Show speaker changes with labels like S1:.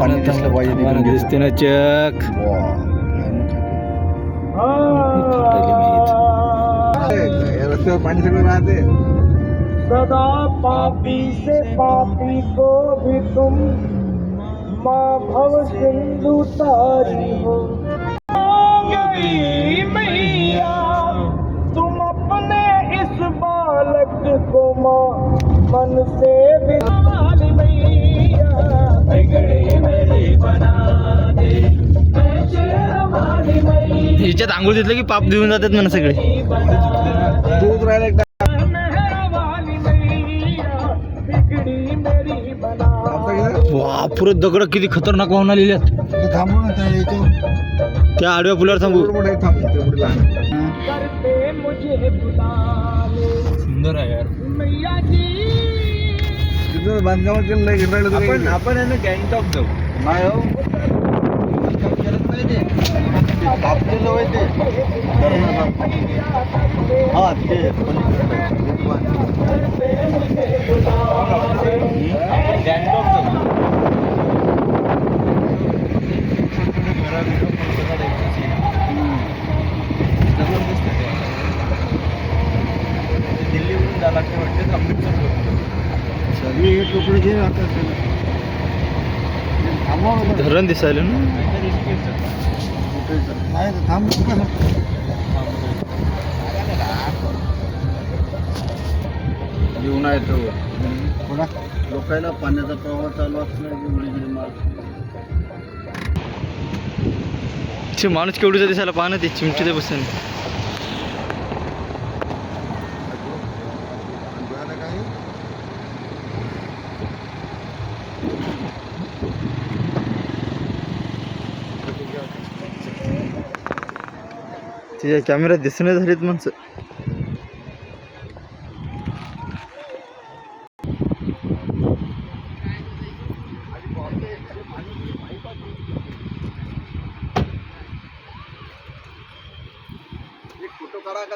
S1: पाणी दिसलं पाहिजे
S2: दिसते ना चक
S1: रस्त्यावर पाणी सगळं राहते.
S3: सदा पापी से पापी को भी तुम माँ भव सिंधु तारी हो गई मैया तुम अपने इस बालक को माँ मन से बिगाड़ी मैया बिगड़ी मेरी बना दे मैं शेरवाली मैया
S2: हिच्यात आंघोळ घेतलं की पाप देऊन जातात म्हणा सगळे.
S1: तोच राहिला एकदा
S2: वा पुरे दगड किती खतरनाक वाहून आलेले आहेत.
S1: थांबून
S2: त्या आडव्या पुलावर थांबू. सुंदर आहे यार.
S1: बांधकामात केलं नाही
S2: आपण आपण आहे ना गँगटॉक जाऊ.
S1: नाही हो आपल्या जवळ ते हा ते
S2: गँगटॉक जाऊ. दिल्लीहून जायला लागते वाटते अमृतसर.
S1: सगळे हे कपडे घे आता
S2: धरण दिसायला ना.
S1: नाही थांब येऊन येतो लोकांना पाण्याचा प्रवाह चालू असला
S2: ते माणूस केवढीचा दिसायला पाहणं ते चिमटी ते बसून. तिच्या कॅमेऱ्यात दिसणे झालीत माणसं.
S1: फोटो काढा का